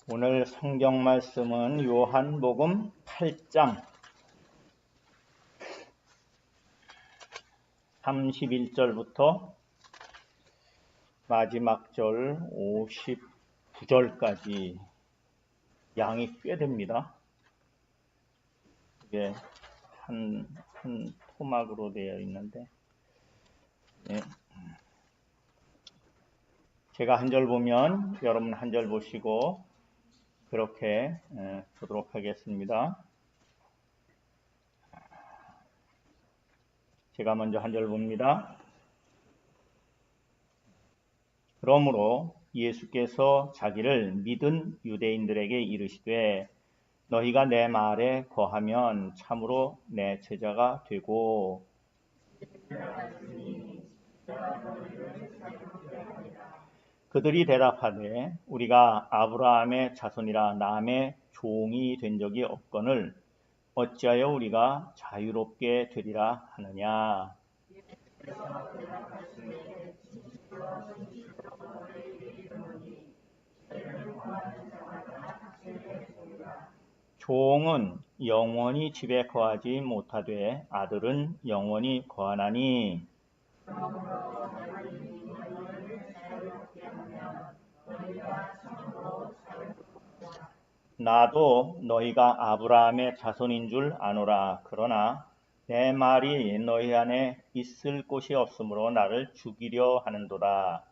오늘 성경 말씀은 요한복음 8장 31절부터 마지막 절 59절까지 양이 꽤 됩니다. 이게 한 토막으로 되어 있는데 제가 한 절 보면 여러분 한 절 보시고 그렇게 보도록 하겠습니다. 제가 먼저 한 절 봅니다. 그러므로 예수께서 자기를 믿은 유대인들에게 이르시되 너희가 내 말에 거하면 참으로 내 제자가 되고 그들이 대답하되 우리가 아브라함의 자손이라 남의 종이 된 적이 없거늘 어찌하여 우리가 자유롭게 되리라 하느냐. 종은 영원히 집에 거하지 못하되 아들은 영원히 거하나니 나도 너희가 아브라함의 자손인 줄 아노라. 그러나 내 말이 너희 안에 있을 곳이 없으므로 나를 죽이려 하는도다.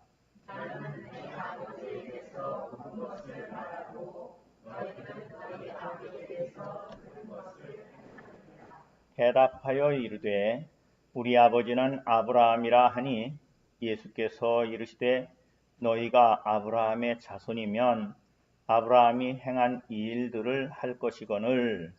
대답하여 이르되 우리 아버지는 아브라함이라 하니 예수께서 이르시되 너희가 아브라함의 자손이면 아브라함이 행한 이 일들을 할 것이거늘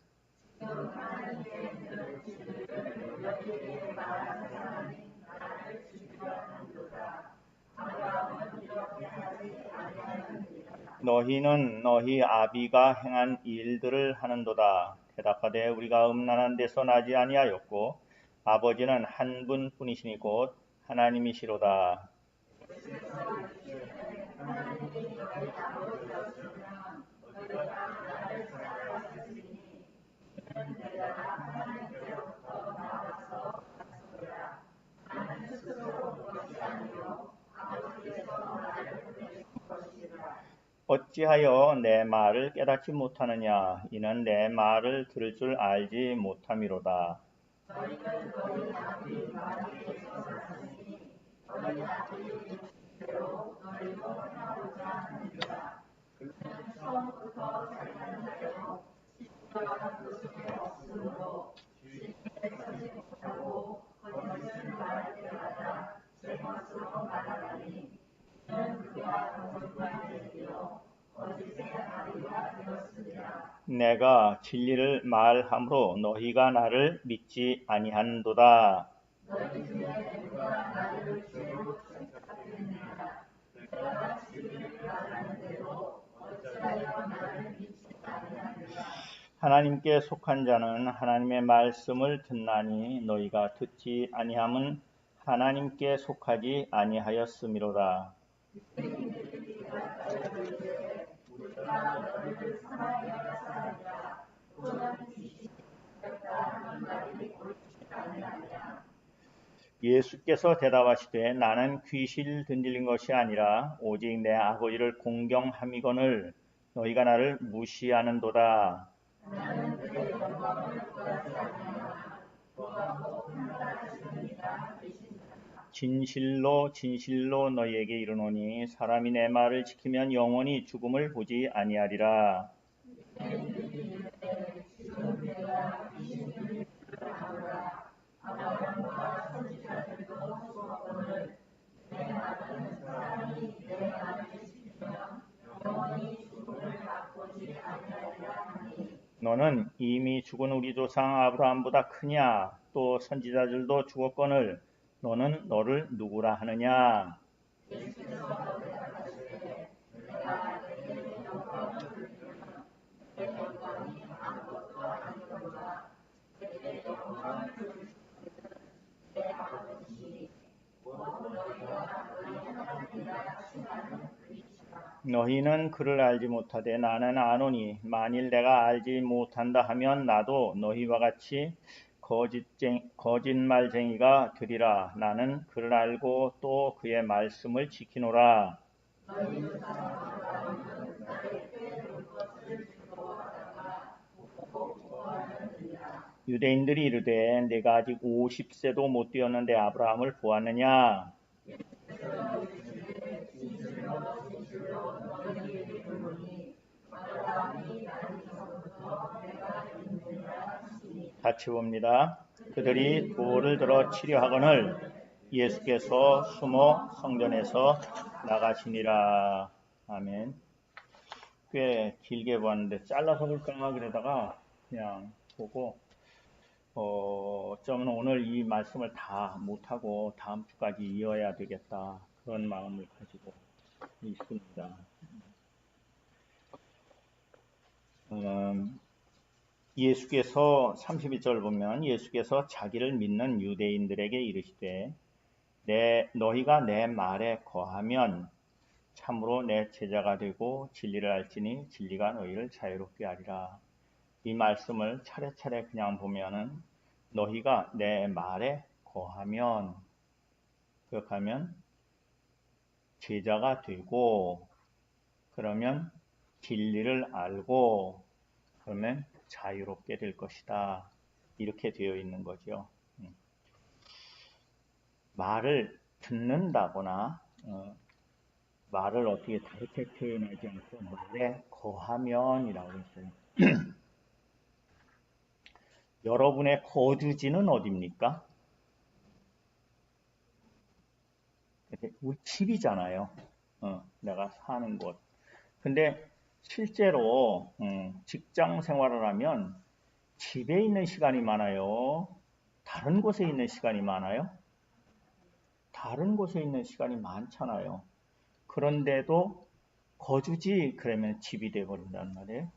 너희는 너희 아비가 행한 이 일들을 하는도다. 대답하되 우리가 음란한 데서 나지 아니하였고 아버지는 한 분뿐이시니 곧 하나님이시로다. 어찌하여 내 말을 깨닫지 못하느냐. 이는 내 말을 들을 줄 알지 못함이로다. 내가 진리를 말함으로 너희가 나를 믿지 아니한도다. 하나님께 속한 자는 하나님의 말씀을 듣나니 너희가 듣지 아니함은 하나님께 속하지 아니하였음이로다. 예수께서 대답하시되 나는 귀신을 들린 것이 아니라 오직 내 아버지를 공경함이거늘 너희가 나를 무시하는도다. 진실로 진실로 너희에게 이르노니 사람이 내 말을 지키면 영원히 죽음을 보지 아니하리라. 너는 이미 죽은 우리 조상 아브라함보다 크냐? 또 선지자들도 죽었거늘 너는 너를 누구라 하느냐? 너희는 그를 알지 못하되 나는 아노니 만일 내가 알지 못한다 하면 나도 너희와 같이 거짓말쟁이가 되리라. 나는 그를 알고 또 그의 말씀을 지키노라. 유대인들이 이르되 내가 아직 50세도 못 되었는데 아브라함을 보았느냐? 같이 봅니다. 그들이 돌을 들어 치려 하거늘 예수께서 숨어 성전에서 나가시니라. 아멘. 꽤 길게 보았는데 잘라서 볼까 그러다가 그냥 보고 어쩌면 오늘 이 말씀을 다 못하고 다음 주까지 이어야 되겠다 그런 마음을 가지고 있습니다. 예수께서 32절 보면 예수께서 자기를 믿는 유대인들에게 이르시되 너희가 내 말에 거하면 참으로 내 제자가 되고 진리를 알지니 진리가 너희를 자유롭게 하리라. 이 말씀을 차례차례 그냥 보면은 너희가 내 말에 거하면 그렇게 하면 제자가 되고 그러면 진리를 알고 그러면 자유롭게 될 것이다. 이렇게 되어 있는 거죠. 말을 듣는다거나 말을 어떻게 다르게 표현하지 않고 말에 거하면이라고 했어요. 여러분의 거주지는 어디입니까? 우리 집이잖아요. 내가 사는 곳. 근데 실제로 직장 생활을 하면 집에 있는 시간이 많아요? 다른 곳에 있는 시간이 많아요? 다른 곳에 있는 시간이 많잖아요. 그런데도 거주지 그러면 집이 돼버린단 말이에요.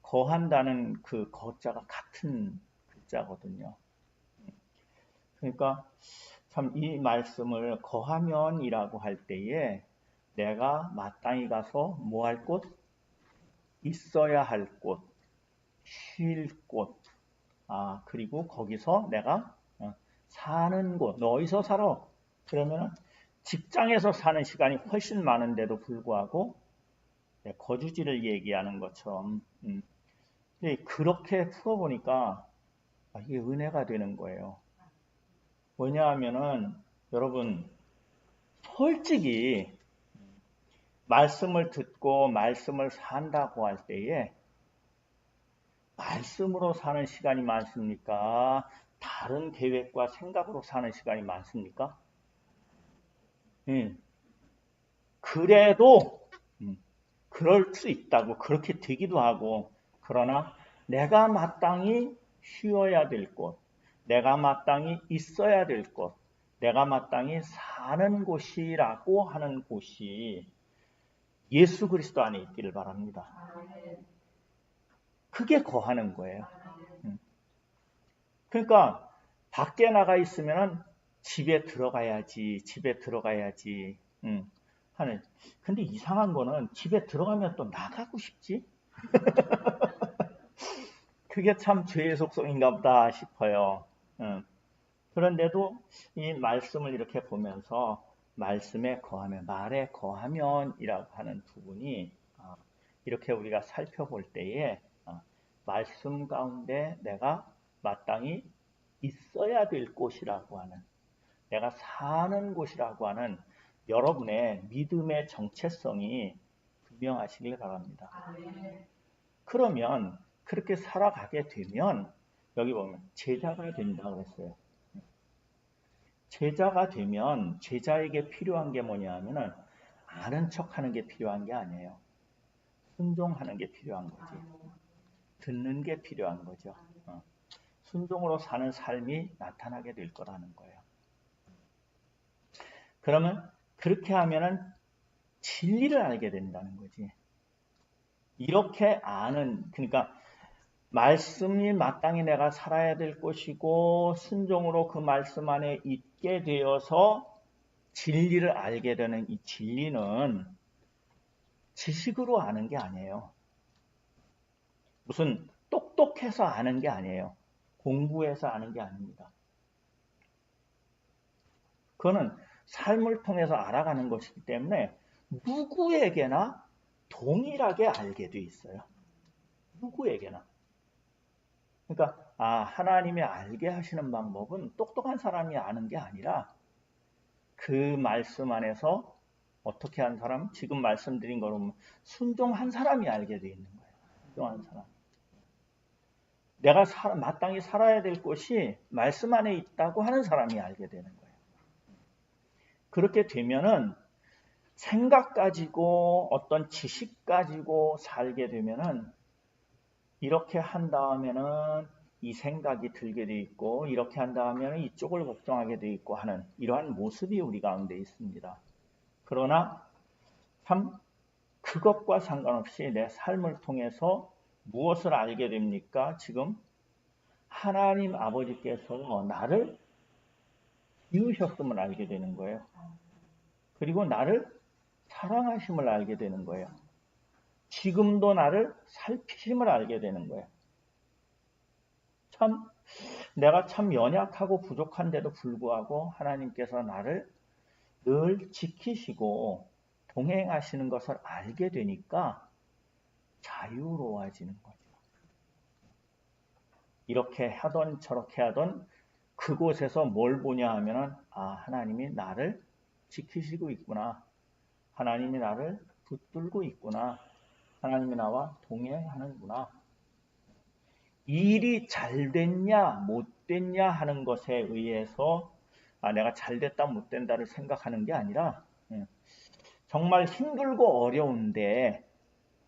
거한다는 그 거자가 같은 글자거든요. 그러니까 참 이 말씀을 거하면이라고 할 때에 내가 마땅히 가서 뭐 할 곳? 있어야 할 곳, 쉴 곳, 그리고 거기서 내가 사는 곳, 너 어디서 살아? 그러면 직장에서 사는 시간이 훨씬 많은데도 불구하고 거주지를 얘기하는 것처럼 그렇게 풀어보니까 이게 은혜가 되는 거예요. 왜냐하면은 여러분 솔직히 말씀을 듣고 말씀을 산다고 할 때에 말씀으로 사는 시간이 많습니까? 다른 계획과 생각으로 사는 시간이 많습니까? 그래도 그럴 수 있다고 그렇게 되기도 하고 그러나 내가 마땅히 쉬어야 될 곳, 내가 마땅히 있어야 될 곳, 내가 마땅히 사는 곳이라고 하는 곳이 예수 그리스도 안에 있기를 바랍니다. 그게 거하는 거예요. 그러니까 밖에 나가 있으면 집에 들어가야지 하는. 근데 이상한 거는 집에 들어가면 또 나가고 싶지? 그게 참 죄의 속성인가 보다 싶어요. 그런데도 이 말씀을 이렇게 보면서 말씀에 거하면, 말에 거하면이라고 하는 부분이 이렇게 우리가 살펴볼 때에 말씀 가운데 내가 마땅히 있어야 될 곳이라고 하는, 내가 사는 곳이라고 하는 여러분의 믿음의 정체성이 분명하시길 바랍니다. 그러면 그렇게 살아가게 되면 여기 보면 제자가 된다고 했어요. 제자가 되면 제자에게 필요한 게 뭐냐 하면은 아는 척하는 게 필요한 게 아니에요. 순종하는 게 필요한 거지. 듣는 게 필요한 거죠. 순종으로 사는 삶이 나타나게 될 거라는 거예요. 그러면 그렇게 하면은 진리를 알게 된다는 거지. 이렇게 아는, 그러니까 말씀이 마땅히 내가 살아야 될 것이고 순종으로 그 말씀 안에 있게 되어서 진리를 알게 되는 이 진리는 지식으로 아는 게 아니에요. 무슨 똑똑해서 아는 게 아니에요. 공부해서 아는 게 아닙니다. 그거는 삶을 통해서 알아가는 것이기 때문에 누구에게나 동일하게 알게 돼 있어요. 누구에게나. 그러니까 하나님이 알게 하시는 방법은 똑똑한 사람이 아는 게 아니라 그 말씀 안에서 어떻게 한 사람? 지금 말씀드린 거로 순종한 사람이 알게 돼 있는 거예요. 순종한 사람. 내가 마땅히 살아야 될 것이 말씀 안에 있다고 하는 사람이 알게 되는 거예요. 그렇게 되면은 생각 가지고 어떤 지식 가지고 살게 되면은 이렇게 한 다음에는 이 생각이 들게 돼 있고 이렇게 한 다음에는 이쪽을 걱정하게 돼 있고 하는 이러한 모습이 우리 가운데 있습니다. 그러나 참 그것과 상관없이 내 삶을 통해서 무엇을 알게 됩니까? 지금 하나님 아버지께서 나를 키우셨음을 알게 되는 거예요. 그리고 나를 사랑하심을 알게 되는 거예요. 지금도 나를 살피심을 알게 되는 거예요. 참 내가 참 연약하고 부족한데도 불구하고 하나님께서 나를 늘 지키시고 동행하시는 것을 알게 되니까 자유로워지는 거죠. 이렇게 하던 저렇게 하던 그곳에서 뭘 보냐 하면은 하나님이 나를 지키시고 있구나. 하나님이 나를 붙들고 있구나. 하나님이 나와 동행하는구나. 일이 잘 됐냐 못 됐냐 하는 것에 의해서 내가 잘 됐다 못 된다를 생각하는 게 아니라 정말 힘들고 어려운데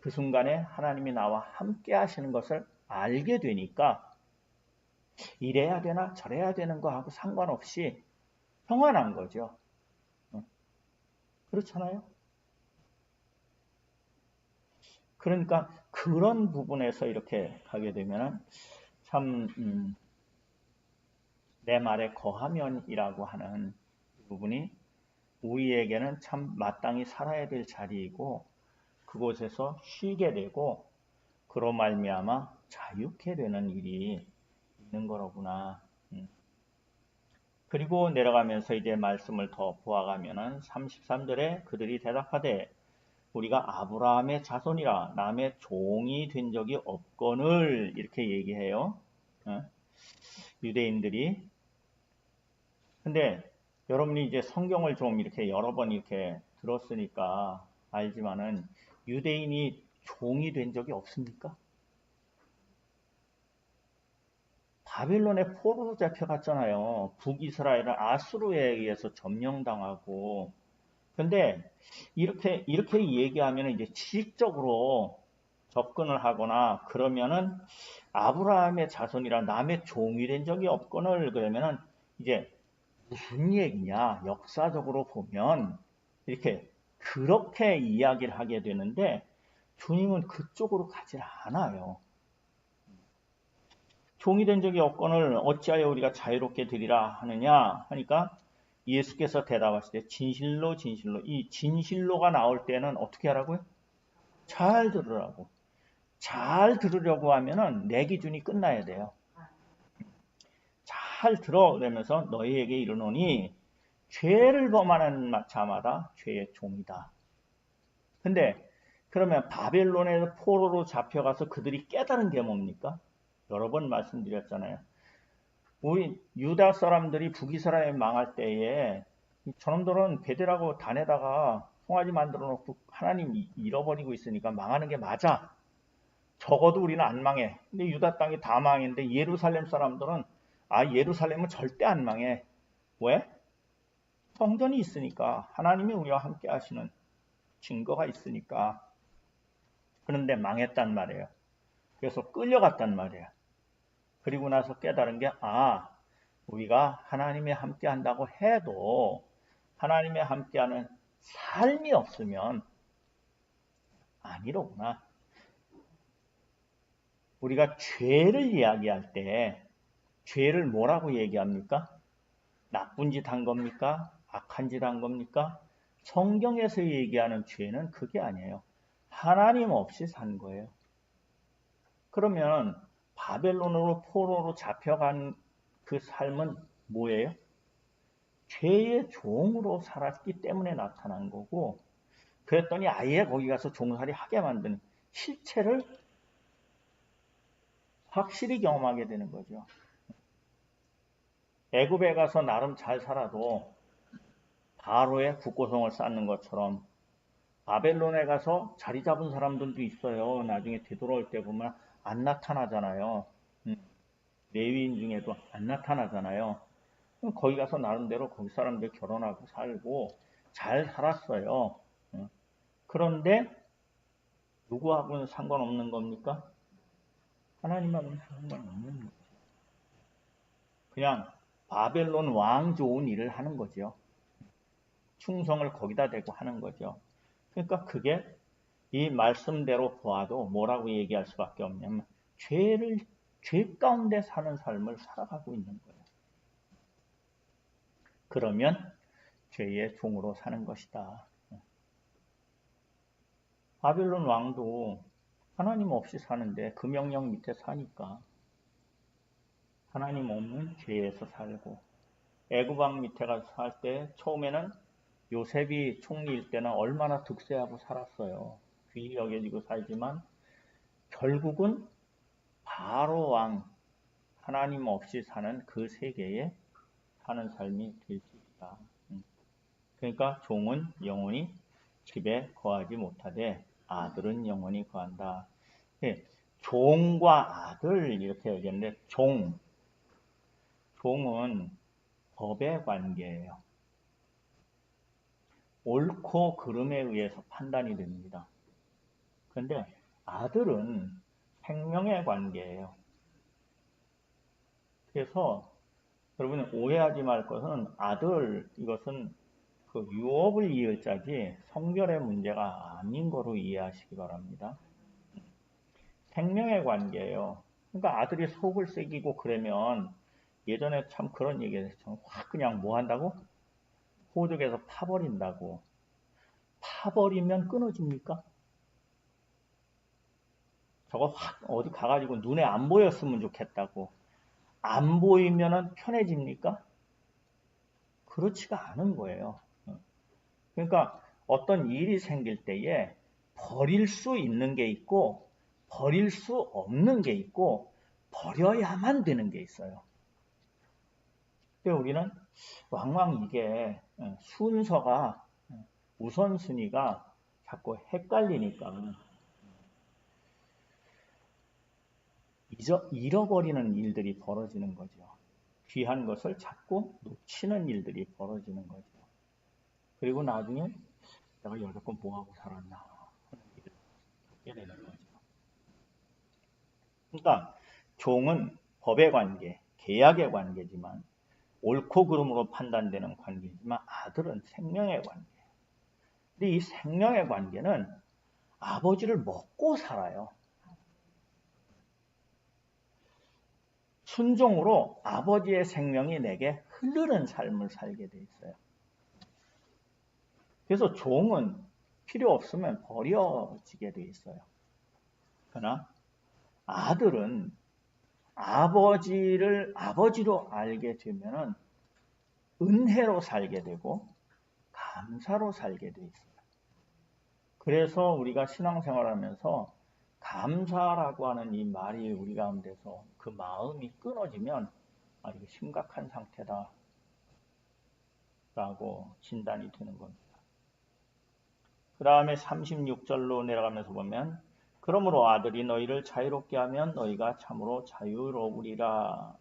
그 순간에 하나님이 나와 함께 하시는 것을 알게 되니까 이래야 되나 저래야 되는 거하고 상관없이 평안한 거죠. 그렇잖아요. 그러니까 그런 부분에서 이렇게 가게 되면 참 내 말에 거하면이라고 하는 부분이 우리에게는 참 마땅히 살아야 될 자리이고 그곳에서 쉬게 되고 그로 말미암아 자유케 되는 일이 있는 거로구나. 그리고 내려가면서 이제 말씀을 더 보아가면은 33절에 그들이 대답하되 우리가 아브라함의 자손이라 남의 종이 된 적이 없거늘 이렇게 얘기해요. 유대인들이. 근데 여러분이 이제 성경을 좀 이렇게 여러 번 이렇게 들었으니까 알지만은 유대인이 종이 된 적이 없습니까? 바벨론에 포로로 잡혀갔잖아요. 북이스라엘은 아수르에 의해서 점령당하고. 근데 이렇게 얘기하면 이제 지식적으로 접근을 하거나 그러면은 아브라함의 자손이라 남의 종이 된 적이 없거늘 그러면은 이제 무슨 얘기냐 역사적으로 보면 이렇게 그렇게 이야기를 하게 되는데 주님은 그쪽으로 가지 않아요. 종이 된 적이 없거늘 어찌하여 우리가 자유롭게 되리라 하느냐 하니까 예수께서 대답하실 때 진실로 진실로 이 진실로가 나올 때는 어떻게 하라고요? 잘 들으라고. 잘 들으려고 하면은 내 기준이 끝나야 돼요. 잘 들어 그러면서 너희에게 이르노니 죄를 범하는 자마다 죄의 종이다. 근데 그러면 바벨론에서 포로로 잡혀가서 그들이 깨달은 게 뭡니까? 여러 번 말씀드렸잖아요. 우리 유다 사람들이 북이스라엘 망할 때에 저놈들은 베델하고 단에다가 송아지 만들어 놓고 하나님 잃어버리고 있으니까 망하는 게 맞아. 적어도 우리는 안 망해. 근데 유다 땅이 다 망했는데 예루살렘 사람들은 예루살렘은 절대 안 망해. 왜? 성전이 있으니까 하나님이 우리와 함께 하시는 증거가 있으니까. 그런데 망했단 말이에요. 그래서 끌려갔단 말이에요. 그리고 나서 깨달은 게 우리가 하나님이 함께 한다고 해도 하나님이 함께하는 삶이 없으면 아니로구나. 우리가 죄를 이야기할 때 죄를 뭐라고 얘기합니까? 나쁜 짓 한 겁니까? 악한 짓 한 겁니까? 성경에서 얘기하는 죄는 그게 아니에요. 하나님 없이 산 거예요. 그러면 바벨론으로 포로로 잡혀간 그 삶은 뭐예요? 죄의 종으로 살았기 때문에 나타난 거고, 그랬더니 아예 거기 가서 종살이 하게 만드는 실체를 확실히 경험하게 되는 거죠. 애굽에 가서 나름 잘 살아도 바로의 국고성을 쌓는 것처럼 바벨론에 가서 자리 잡은 사람들도 있어요. 나중에 되돌아올 때 보면 안 나타나잖아요. 레위인 중에도 안 나타나잖아요. 거기 가서 나름대로 거기 사람들 결혼하고 살고 잘 살았어요. 그런데 누구하고는 상관없는 겁니까? 하나님하고는 상관없는 거죠. 그냥 바벨론 왕 좋은 일을 하는 거죠. 충성을 거기다 대고 하는 거죠. 그러니까 그게 이 말씀대로 보아도 뭐라고 얘기할 수밖에 없냐면 죄 가운데 사는 삶을 살아가고 있는 거예요. 그러면 죄의 종으로 사는 것이다. 바벨론 왕도 하나님 없이 사는데 그 명령 밑에 사니까 하나님 없는 죄에서 살고, 애굽 왕 밑에 가서 살 때 처음에는 요셉이 총리일 때는 얼마나 득세하고 살았어요. 귀히 여겨지고 살지만 결국은 바로 왕, 하나님 없이 사는 그 세계에 사는 삶이 될 수 있다. 그러니까 종은 영원히 집에 거하지 못하되 아들은 영원히 거한다. 종과 아들 이렇게 얘기했는데 종은 법의 관계예요. 옳고 그름에 의해서 판단이 됩니다. 그런데 아들은 생명의 관계예요. 그래서 여러분 오해하지 말 것은 아들 이것은 그 유업을 이을 자지 성별의 문제가 아닌 거로 이해하시기 바랍니다. 생명의 관계예요. 그러니까 아들이 속을 새기고 그러면 예전에 참 그런 얘기했어요. 확 그냥 뭐 한다고? 호적에서 파버린다고. 파버리면 끊어집니까? 저거 확 어디 가가지고 눈에 안 보였으면 좋겠다고. 안 보이면은 편해집니까? 그렇지가 않은 거예요. 그러니까 어떤 일이 생길 때에 버릴 수 있는 게 있고 버릴 수 없는 게 있고 버려야만 되는 게 있어요. 근데 우리는 왕왕 이게 순서가 우선순위가 자꾸 헷갈리니까 잃어버리는 일들이 벌어지는 거죠. 귀한 것을 자꾸 놓치는 일들이 벌어지는 거죠. 그리고 나중에 내가 여태껏 뭐하고 살았나 하는 일을 하게 되는 거죠. 그러니까 종은 법의 관계, 계약의 관계지만 옳고 그름으로 판단되는 관계지만 아들은 생명의 관계. 근데 이 생명의 관계는 아버지를 먹고 살아요. 순종으로 아버지의 생명이 내게 흐르는 삶을 살게 돼 있어요. 그래서 종은 필요 없으면 버려지게 돼 있어요. 그러나 아들은 아버지를 아버지로 알게 되면은 은혜로 살게 되고 감사로 살게 돼 있어요. 그래서 우리가 신앙생활하면서 감사라고 하는 이 말이 우리 가운데서 그 마음이 끊어지면 이거 심각한 상태다 라고 진단이 되는 겁니다. 그 다음에 36절로 내려가면서 보면 그러므로 아들이 너희를 자유롭게 하면 너희가 참으로 자유로우리라.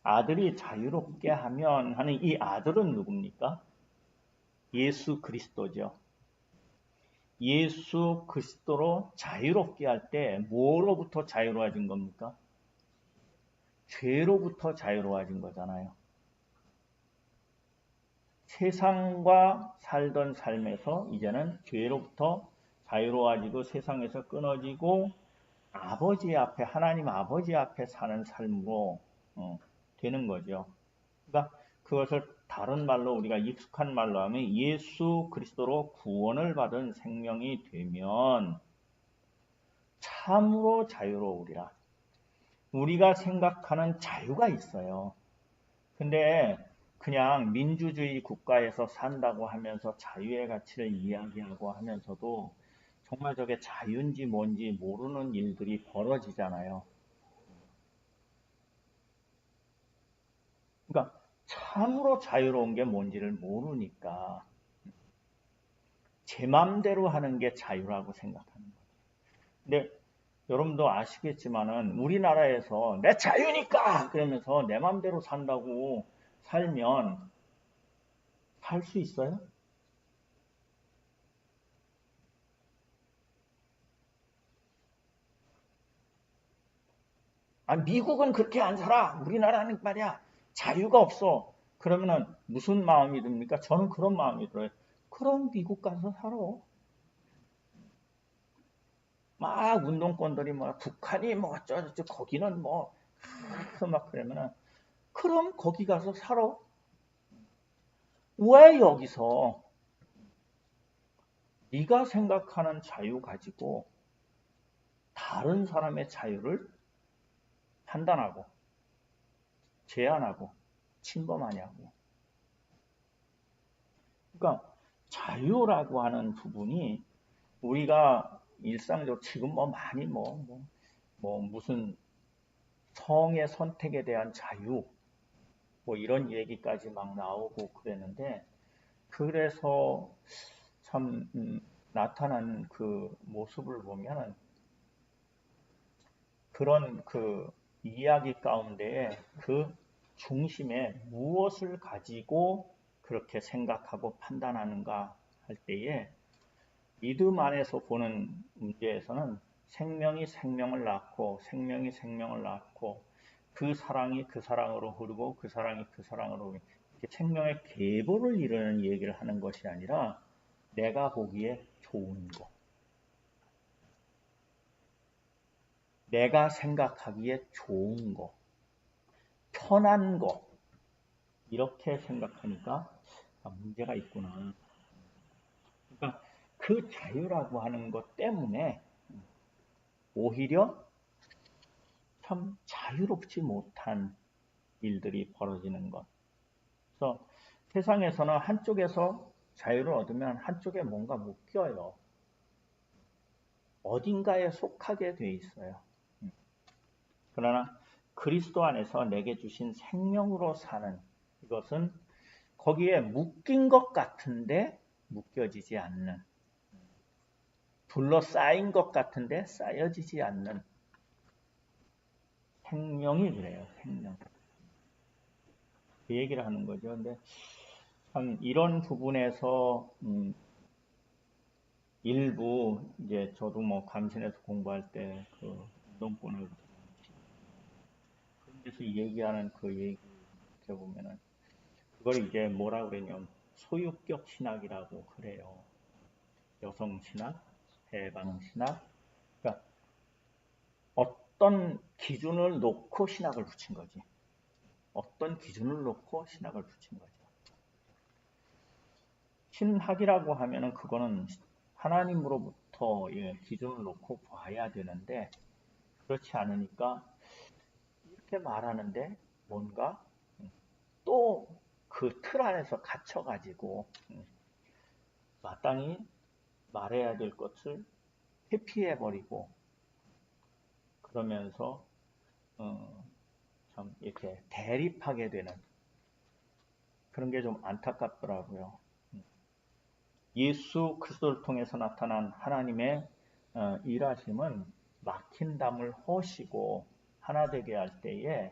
아들이 자유롭게 하면 하는 이 아들은 누굽니까? 예수 그리스도죠. 예수 그리스도로 자유롭게 할 때 뭐로부터 자유로워진 겁니까? 죄로부터 자유로워진 거잖아요. 세상과 살던 삶에서 이제는 죄로부터 자유로워지고 세상에서 끊어지고 아버지 앞에 하나님 아버지 앞에 사는 삶으로 되는 거죠. 그러니까 그것을 다른 말로 우리가 익숙한 말로 하면 예수 그리스도로 구원을 받은 생명이 되면 참으로 자유로우리라. 우리가 생각하는 자유가 있어요. 근데 그냥 민주주의 국가에서 산다고 하면서 자유의 가치를 이야기하고 하면서도 정말 저게 자유인지 뭔지 모르는 일들이 벌어지잖아요. 그러니까 참으로 자유로운 게 뭔지를 모르니까 제 맘대로 하는 게 자유라고 생각하는 거예요. 근데 여러분도 아시겠지만은 우리나라에서 내 자유니까 그러면서 내 맘대로 산다고 살면 살 수 있어요? 아, 미국은 그렇게 안 살아. 우리나라는 말이야. 자유가 없어. 그러면은 무슨 마음이 듭니까? 저는 그런 마음이 들어요. 그럼 미국 가서 살아. 막 운동권들이 뭐 북한이 뭐 어쩌고저쩌고 거기는 뭐 막 그러면은 그럼 거기 가서 살아. 왜 여기서 네가 생각하는 자유 가지고 다른 사람의 자유를 판단하고 제한하고 침범하냐고. 그러니까 자유라고 하는 부분이 우리가 일상적으로 지금 뭐 많이 무슨 성의 선택에 대한 자유 뭐 이런 얘기까지 막 나오고 그랬는데 그래서 참 나타난 그 모습을 보면 그런 그 이야기 가운데에 그 중심에 무엇을 가지고 그렇게 생각하고 판단하는가 할 때에 믿음 안에서 보는 문제에서는 생명이 생명을 낳고 생명이 생명을 낳고 그 사랑이 그 사랑으로 흐르고 그 사랑이 그 사랑으로 이렇게 생명의 계보를 이루는 얘기를 하는 것이 아니라 내가 보기에 좋은 거, 내가 생각하기에 좋은 거, 편한 거 이렇게 생각하니까 문제가 있구나. 그러니까 그 자유라고 하는 것 때문에 오히려 참 자유롭지 못한 일들이 벌어지는 것. 그래서 세상에서는 한쪽에서 자유를 얻으면 한쪽에 뭔가 묶여요. 어딘가에 속하게 돼 있어요. 그러나 그리스도 안에서 내게 주신 생명으로 사는 이것은 거기에 묶인 것 같은데 묶여지지 않는, 둘러싸인 것 같은데 쌓여지지 않는 생명이 그래요. 생명. 그 얘기를 하는 거죠. 근데 참 이런 부분에서 일부 이제 저도 뭐 감신에서 공부할 때 그 운동권을 그런 데서 얘기하는 그 얘기 이렇게 보면은 그걸 이제 뭐라 그러냐면 소유격 신학이라고 그래요. 여성 신학, 해방 신학. 그러니까 어떤 기준을 놓고 신학을 붙인 거지. 어떤 기준을 놓고 신학을 붙인 거죠. 신학이라고 하면은 그거는 하나님으로부터 기준을 놓고 봐야 되는데 그렇지 않으니까 이렇게 말하는데 뭔가 또 그 틀 안에서 갇혀가지고 마땅히 말해야 될 것을 회피해버리고 그러면서 참 이렇게 대립하게 되는 그런 게 좀 안타깝더라고요. 예수 그리스도를 통해서 나타난 하나님의 일하심은 막힌 담을 허시고 하나 되게 할 때에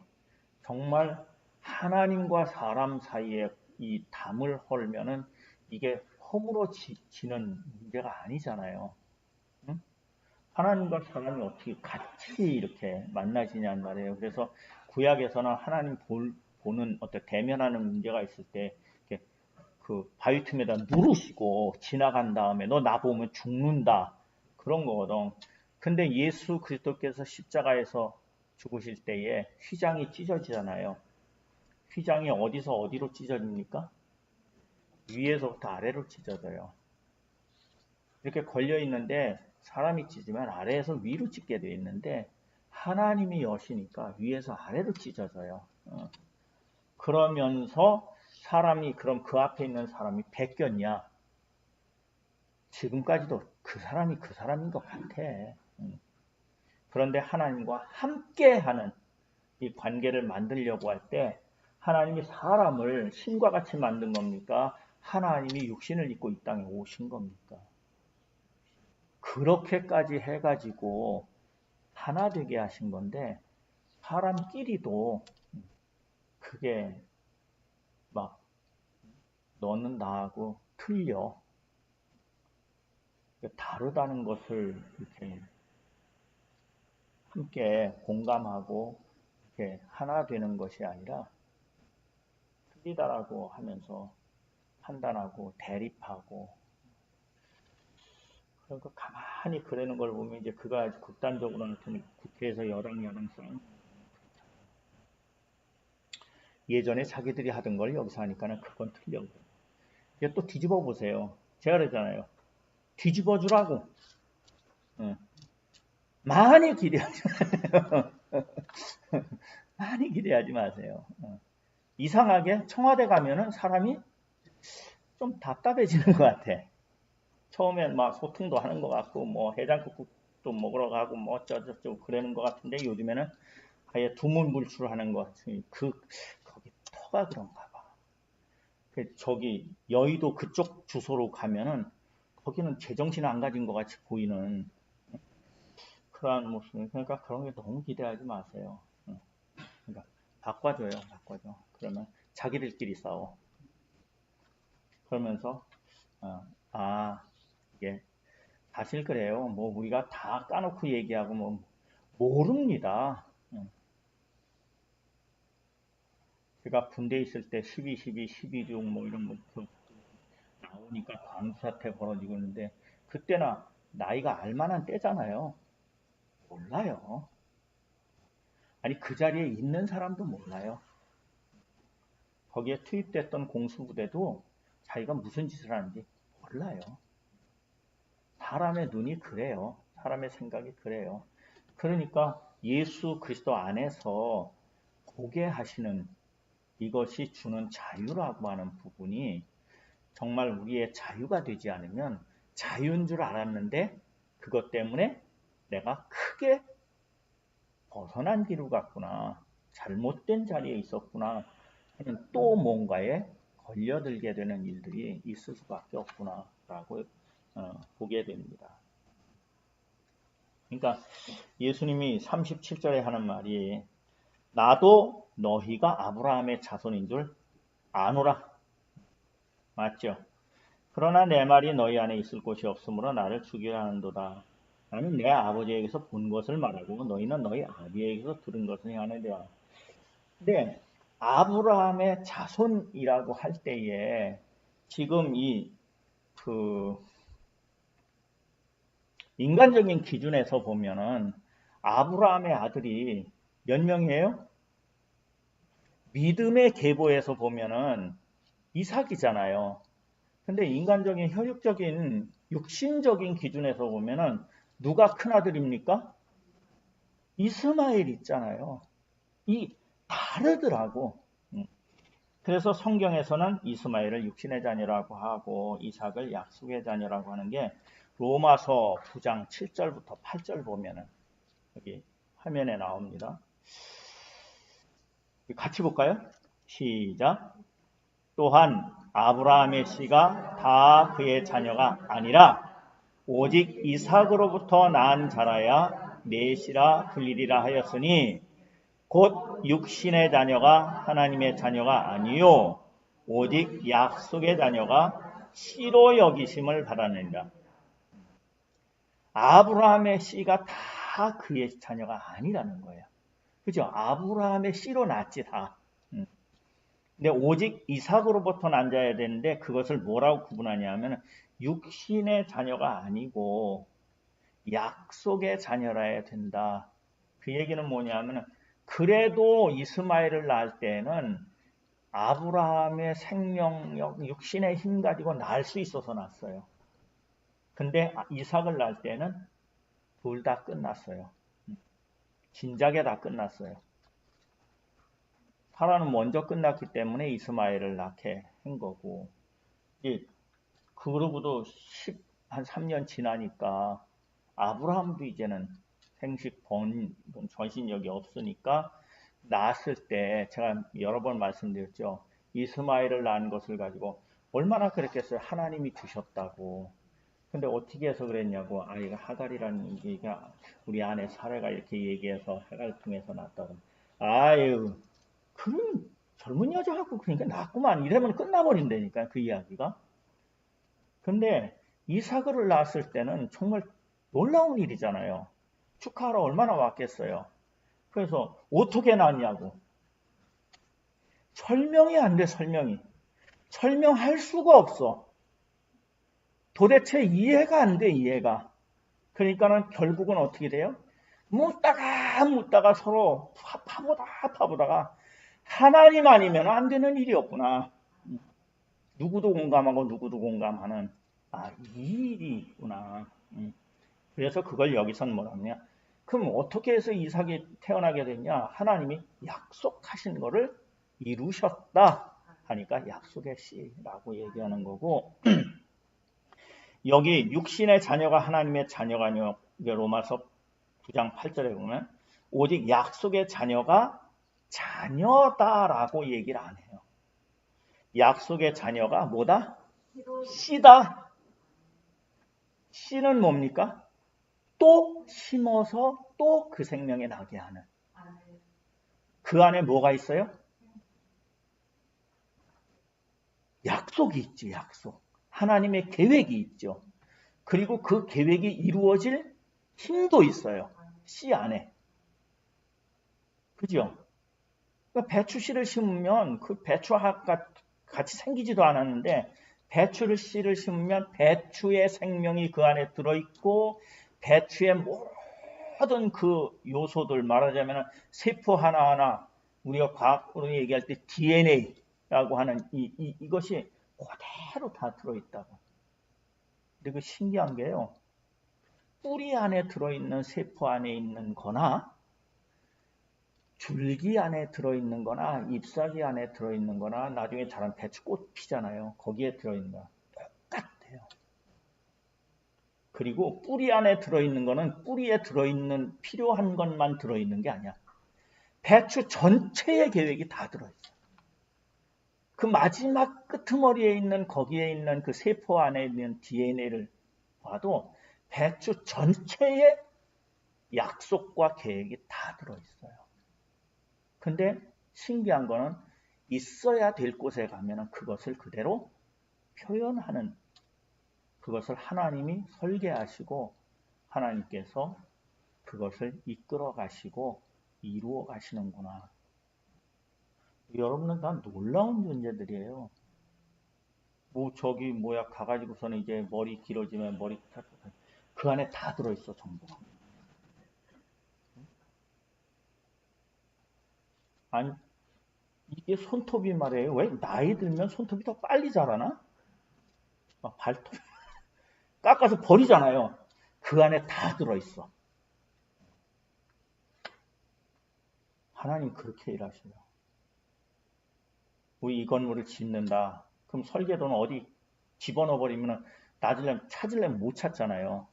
정말 하나님과 사람 사이에 이 담을 헐면은 이게 허물어지는 문제가 아니잖아요. 응? 하나님과 사람이 어떻게 같이 이렇게 만나지냔 말이에요. 그래서 구약에서는 하나님 보는 어떤 대면하는 문제가 있을 때 그 바위 틈에다 누르시고 지나간 다음에 너 나 보면 죽는다 그런 거거든. 근데 예수 그리스도께서 십자가에서 죽으실 때에 휘장이 찢어지잖아요. 휘장이 어디서 어디로 찢어집니까? 위에서부터 아래로 찢어져요. 이렇게 걸려 있는데 사람이 찢으면 아래에서 위로 찢게 되어 있는데 하나님이 여시니까 위에서 아래로 찢어져요. 그러면서 사람이 그럼 그 앞에 있는 사람이 베꼈냐? 지금까지도 그 사람이 그 사람인 것 같아. 그런데 하나님과 함께하는 이 관계를 만들려고 할 때 하나님이 사람을 신과 같이 만든 겁니까? 하나님이 육신을 입고 이 땅에 오신 겁니까? 그렇게까지 해가지고 하나 되게 하신 건데 사람끼리도 그게 막 너는 나하고 틀려. 다르다는 것을 이렇게 함께 공감하고 이렇게 하나 되는 것이 아니라 틀리다라고 하면서 판단하고 대립하고 그러니까 가만히 그러는 걸 보면 이제 그가 아주 극단적으로 나타나는 국회에서 여당 싸움. 예전에 자기들이 하던 걸 여기서 하니까는 그건 틀려. 이제 또 뒤집어 보세요. 제가 그랬잖아요. 뒤집어 주라고. 많이 기대하지 마세요. 많이 기대하지 마세요. 이상하게 청와대 가면은 사람이 좀 답답해지는 것 같아. 처음엔 막 소통도 하는 것 같고 뭐 해장국도 먹으러 가고 뭐 어쩌저쩌고 그러는 것 같은데 요즘에는 아예 두문불출하는 것 같으니 거기 터가 그런가 봐. 저기 여의도 그쪽 주소로 가면은 거기는 제정신 안 가진 것 같이 보이는 그러한 모습. 그러니까 그런 게 너무 기대하지 마세요. 그러니까 바꿔줘. 그러면 자기들끼리 싸워. 그러면서 이게 사실 그래요. 뭐 우리가 다 까놓고 얘기하고 뭐 모릅니다. 제가 군대 있을 때 12, 12, 12중 뭐 이런 거 나오니까 광사태 벌어지고 있는데 그때나 나이가 알만한 때잖아요. 몰라요. 아니 그 자리에 있는 사람도 몰라요. 거기에 투입됐던 공수부대도 자기가 무슨 짓을 하는지 몰라요. 사람의 눈이 그래요. 사람의 생각이 그래요. 그러니까 예수 그리스도 안에서 보게 하시는 이것이 주는 자유라고 하는 부분이 정말 우리의 자유가 되지 않으면 자유인 줄 알았는데 그것 때문에 내가 크게 벗어난 길을 갔구나. 잘못된 자리에 있었구나. 하는 또 뭔가에 걸려들게 되는 일들이 있을 수밖에 없구나라고 보게 됩니다. 그러니까 예수님이 37절에 하는 말이 나도 너희가 아브라함의 자손인 줄 아노라. 맞죠? 그러나 내 말이 너희 안에 있을 곳이 없으므로 나를 죽이려 하는도다. 나는 내 아버지에게서 본 것을 말하고 너희는 너희 아비에게서 들은 것을 행하느니라. 근데 아브라함의 자손이라고 할 때에 지금 인간적인 기준에서 보면은 아브라함의 아들이 몇 명이에요? 믿음의 계보에서 보면은 이삭이잖아요. 근데 인간적인 혈육적인 육신적인 기준에서 보면은 누가 큰 아들입니까? 이스마엘 있잖아요. 이 다르더라고. 그래서 성경에서는 이스마엘을 육신의 자녀라고 하고 이삭을 약속의 자녀라고 하는 게 로마서 9장 7절부터 8절 보면은 여기 화면에 나옵니다. 같이 볼까요? 시작. 또한 아브라함의 씨가 다 그의 자녀가 아니라 오직 이삭으로부터 난 자라야 내 씨라 불리리라 하였으니 곧 육신의 자녀가 하나님의 자녀가 아니요 오직 약속의 자녀가 씨로 여기심을 받았느니라. 아브라함의 씨가 다 그의 자녀가 아니라는 거예요. 그죠? 아브라함의 씨로 낳지 다. 근데 오직 이삭으로부터 난 자여야 되는데 그것을 뭐라고 구분하냐면 육신의 자녀가 아니고 약속의 자녀라야 된다. 그 얘기는 뭐냐면 그래도 이스마엘을 낳을 때는 아브라함의 생명력, 육신의 힘 가지고 낳을 수 있어서 낳았어요. 근데 이삭을 낳을 때는 둘 다 끝났어요. 진작에 다 끝났어요. 사라는 먼저 끝났기 때문에 이스마엘을 낳게 한 거고, 그러고도 한 3년 지나니까 아브라함도 이제는 생식 전신력이 없으니까 낳았을 때 제가 여러 번 말씀드렸죠. 이스마엘을 낳은 것을 가지고 얼마나 그랬겠어요. 하나님이 주셨다고. 근데 어떻게 해서 그랬냐고. 이거 하갈이라는 얘기가 우리 아내 사례가 이렇게 얘기해서 하갈을 통해서 낳았다고. 아유, 그럼 젊은 여자하고 그러니까 낳았구만. 이러면 끝나버린다니까 그 이야기가. 근데 이삭을 낳았을 때는 정말 놀라운 일이잖아요. 축하하러 얼마나 왔겠어요. 그래서 어떻게 낳냐고. 설명이 안 돼, 설명이. 설명할 수가 없어. 도대체 이해가 안 돼, 이해가. 그러니까는 결국은 어떻게 돼요? 묻다가 서로 파보다가 하나님 아니면 안 되는 일이었구나. 누구도 공감하고 누구도 공감하는 이 일이 있구나. 그래서 그걸 여기선 뭐라냐? 그럼 어떻게 해서 이삭이 태어나게 됐냐? 하나님이 약속하신 거를 이루셨다 하니까 약속의 씨라고 얘기하는 거고 여기 육신의 자녀가 하나님의 자녀가 아니요. 로마서 9장 8절에 보면 오직 약속의 자녀가 자녀다라고 얘기를 안 해요. 약속의 자녀가 뭐다? 씨다. 씨는 뭡니까? 또 심어서 또 그 생명에 나게 하는. 그 안에 뭐가 있어요? 약속이 있죠. 약속. 하나님의 계획이 있죠. 그리고 그 계획이 이루어질 힘도 있어요. 씨 안에. 그죠? 그러니까 배추 씨를 심으면 그 배추와 같이 생기지도 않았는데 배추를 씨를 심으면 배추의 생명이 그 안에 들어있고 배추의 모든 그 요소들 말하자면 세포 하나하나 우리가 과학으로 얘기할 때 DNA라고 하는 이것이 그대로 다 들어있다고. 그리고 신기한 게요. 뿌리 안에 들어있는 세포 안에 있는 거나 줄기 안에 들어있는 거나 잎사귀 안에 들어있는 거나 나중에 자란 배추꽃 피잖아요. 거기에 들어있는 거 똑같아요. 그리고 뿌리 안에 들어있는 거는 뿌리에 들어있는 필요한 것만 들어있는 게 아니야. 배추 전체의 계획이 다 들어있어. 그 마지막 끄트머리에 있는 거기에 있는 그 세포 안에 있는 DNA를 봐도 배추 전체의 약속과 계획이 다 들어있어요. 근데 신기한 거는 있어야 될 곳에 가면 그것을 그대로 표현하는 그것을 하나님이 설계하시고 하나님께서 그것을 이끌어 가시고 이루어 가시는구나. 여러분은 다 놀라운 존재들이에요. 저기 가가지고서는 이제 머리 길어지면 머리 그 안에 다 들어있어 전부. 아니 이게 손톱이 말이에요. 왜 나이 들면 손톱이 더 빨리 자라나? 막 발톱 깎아서 버리잖아요. 그 안에 다 들어있어. 하나님 그렇게 일하셔요. 우리 이 건물을 짓는다. 그럼 설계도는 어디 집어넣어버리면 찾으려면 못 찾잖아요.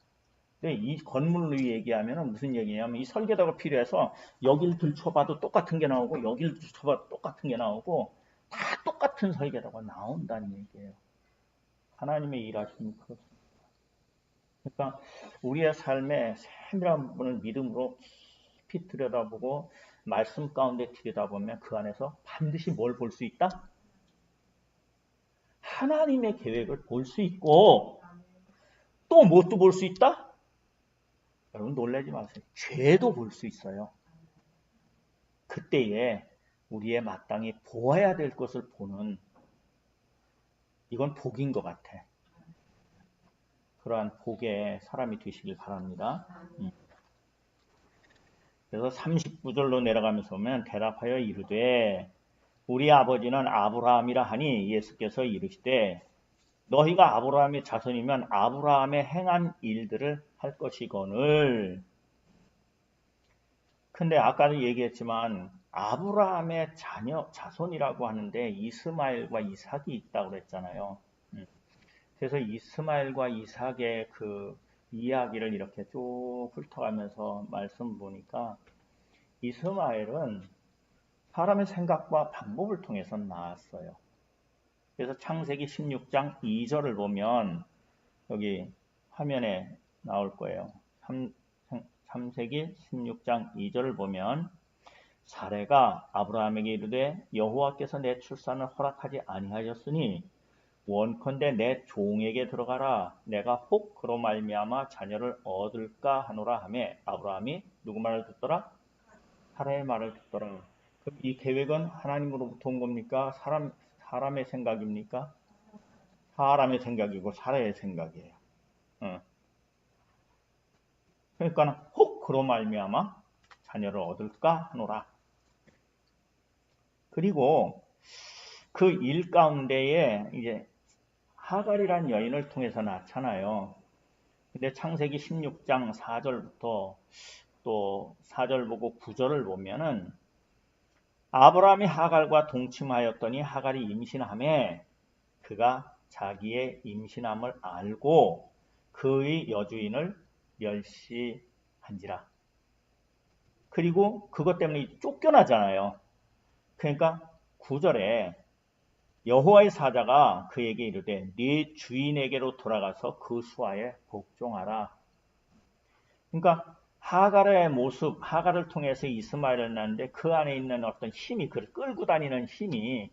근데 이 건물로 얘기하면 무슨 얘기냐면 이 설계도가 필요해서 여길 들춰봐도 똑같은 게 나오고 여길 들춰봐도 똑같은 게 나오고 다 똑같은 설계도가 나온다는 얘기예요. 하나님의 일하심이 그렇습니다. 그러니까 우리의 삶의 세밀한 부분을 믿음으로 깊이 들여다보고 말씀 가운데 들여다보면 그 안에서 반드시 뭘 볼 수 있다? 하나님의 계획을 볼 수 있고 또 무엇도 볼 수 있다? 여러분 놀라지 마세요. 죄도 볼 수 있어요. 그때에 우리의 마땅히 보아야 될 것을 보는 이건 복인 것 같아. 그러한 복의 사람이 되시길 바랍니다. 그래서 39절로 내려가면서 보면 대답하여 이르되 우리 아버지는 아브라함이라 하니 예수께서 이르시되 너희가 아브라함의 자손이면 아브라함의 행한 일들을 할 것이거늘. 근데 아까도 얘기했지만 아브라함의 자손이라고 하는데 이스마엘과 이삭이 있다고 그랬잖아요. 그래서 이스마엘과 이삭의 그 이야기를 이렇게 쭉 훑어가면서 말씀 보니까 이스마엘은 사람의 생각과 방법을 통해서 나왔어요. 그래서 창세기 16장 2절을 보면 여기 화면에 나올 거예요. 창세기 16장 2절을 보면 사레가 아브라함에게 이르되 여호와께서 내 출산을 허락하지 아니하였으니 원컨대 내 종에게 들어가라. 내가 혹 그로 말미암아 자녀를 얻을까 하노라 하매 아브라함이 누구 말을 듣더라? 사라의 말을 듣더라. 그럼 이 계획은 하나님으로부터 온 겁니까? 사람의 생각입니까? 사람의 생각이고 사라의 생각이에요. 그러니까 혹 그로 말미암아 자녀를 얻을까 하노라. 그리고 그 일 가운데에 이제 하갈이란 여인을 통해서 낳잖아요. 근데 창세기 16장 4절부터 또 4절 보고 9절을 보면은 아브라함이 하갈과 동침하였더니 하갈이 임신하매 그가 자기의 임신함을 알고 그의 여주인을 멸시한지라. 그리고 그것 때문에 쫓겨나잖아요. 그러니까 9절에 여호와의 사자가 그에게 이르되 네 주인에게로 돌아가서 그 수하에 복종하라. 그러니까 하갈의 모습, 하갈을 통해서 이스마엘을 낳는데 그 안에 있는 어떤 힘이, 그를 끌고 다니는 힘이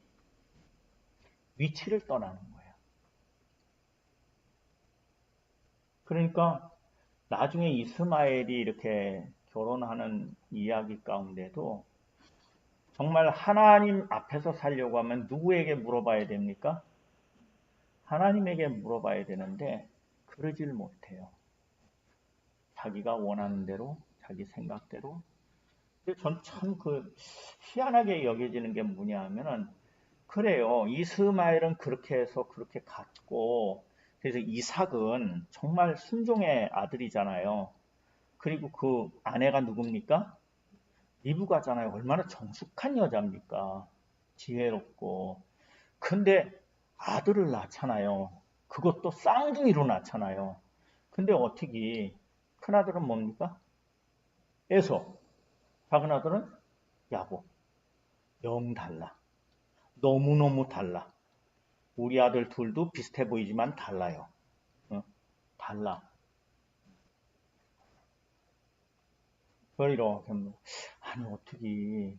위치를 떠나는 거예요. 그러니까 나중에 이스마엘이 이렇게 결혼하는 이야기 가운데도 정말 하나님 앞에서 살려고 하면 누구에게 물어봐야 됩니까? 하나님에게 물어봐야 되는데 그러질 못해요. 자기가 원하는 대로, 자기 생각대로. 근데 전 참 희한하게 여겨지는 게 뭐냐 하면은, 그래요. 이스마엘은 그렇게 해서 그렇게 갔고, 그래서 이삭은 정말 순종의 아들이잖아요. 그리고 그 아내가 누굽니까? 리브가잖아요. 얼마나 정숙한 여자입니까? 지혜롭고. 근데 아들을 낳잖아요. 그것도 쌍둥이로 낳잖아요. 근데 어떻게 큰아들은 뭡니까? 에서. 작은아들은 야곱. 영 달라. 너무너무 달라. 우리 아들 둘도 비슷해 보이지만 달라요. 달라. 그걸 이렇게 아니 어떻게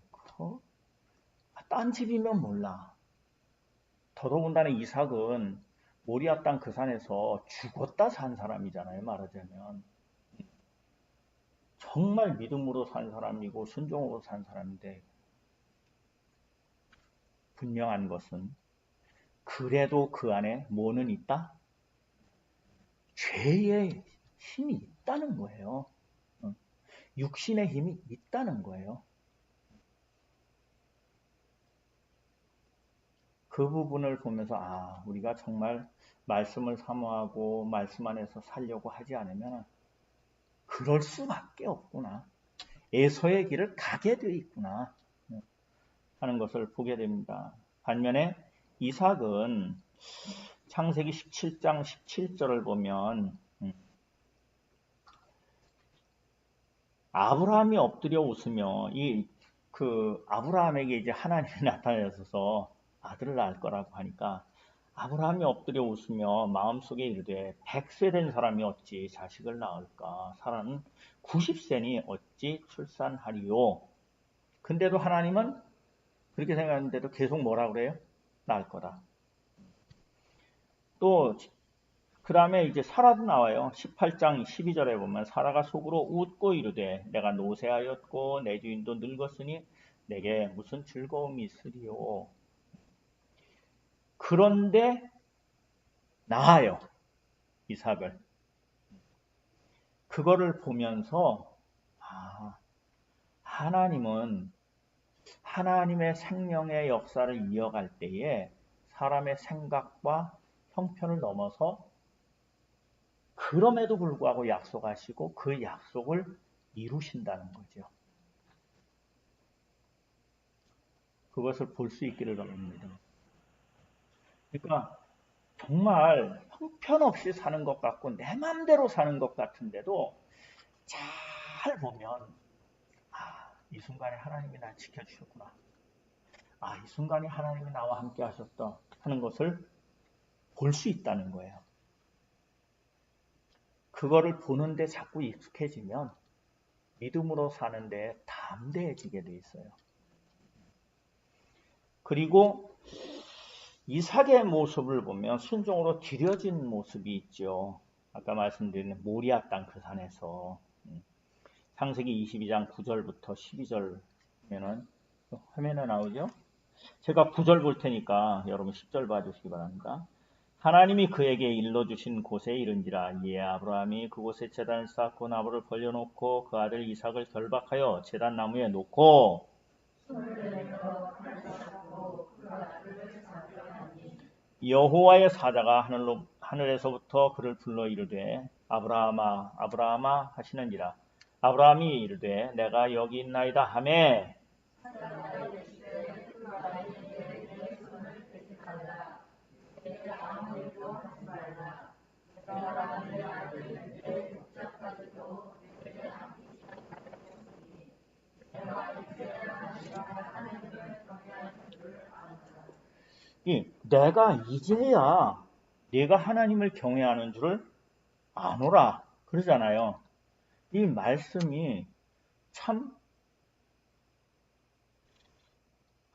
딴 집이면 몰라. 더더군다나 이삭은 모리아 땅 그 산에서 죽었다 산 사람이잖아요. 말하자면. 정말 믿음으로 산 사람이고 순종으로 산 사람인데 분명한 것은 그래도 그 안에 뭐는 있다? 죄의 힘이 있다는 거예요. 육신의 힘이 있다는 거예요. 그 부분을 보면서 우리가 정말 말씀을 사모하고 말씀 안에서 살려고 하지 않으면 그럴 수밖에 없구나. 에서의 길을 가게 되어 있구나 하는 것을 보게 됩니다. 반면에 이삭은 창세기 17장 17절을 보면 아브라함이 엎드려 웃으며 아브라함에게 이제 하나님이 나타나셔서 아들을 낳을 거라고 하니까 아브라함이 엎드려 웃으며 마음속에 이르되 100세 된 사람이 어찌 자식을 낳을까? 사람은 90세니 어찌 출산하리요? 근데도 하나님은 그렇게 생각하는데도 계속 뭐라 그래요? 낳을 거다. 또 그 다음에 이제 사라도 나와요. 18장 12절에 보면 사라가 속으로 웃고 이르되 내가 노쇠하였고 내 주인도 늙었으니 내게 무슨 즐거움이 있으리요. 그런데 낳아요. 이삭을. 그거를 보면서 하나님은 하나님의 생명의 역사를 이어갈 때에 사람의 생각과 형편을 넘어서 그럼에도 불구하고 약속하시고 그 약속을 이루신다는 거죠. 그것을 볼 수 있기를 바랍니다. 그러니까 정말 형편없이 사는 것 같고 내 맘대로 사는 것 같은데도 잘 보면 이 순간에 하나님이 날 지켜주셨구나. 이 순간에 하나님이 나와 함께 하셨다 하는 것을 볼 수 있다는 거예요. 그거를 보는데 자꾸 익숙해지면 믿음으로 사는데 담대해지게 돼 있어요. 그리고 이삭의 모습을 보면 순종으로 들여진 모습이 있죠. 아까 말씀드린 모리아 땅 그 산에서 창세기 22장 9절부터 12절면은 화면에 나오죠. 제가 9절 볼 테니까 여러분 10절 봐주시기 바랍니다. 하나님이 그에게 일러주신 곳에 이른지라 이에 아브라함이 그곳에 제단을 쌓고 나무를 벌려놓고 그 아들 이삭을 결박하여 제단 나무에 놓고 여호와의 사자가 하늘에서부터 그를 불러 이르되 아브라함아 아브라함아 하시는지라 아브라함이 이르되 내가 여기 있나이다 하매 내가 이제야 내가 하나님을 경외하는 줄을 아노라 그러잖아요. 이 말씀이 참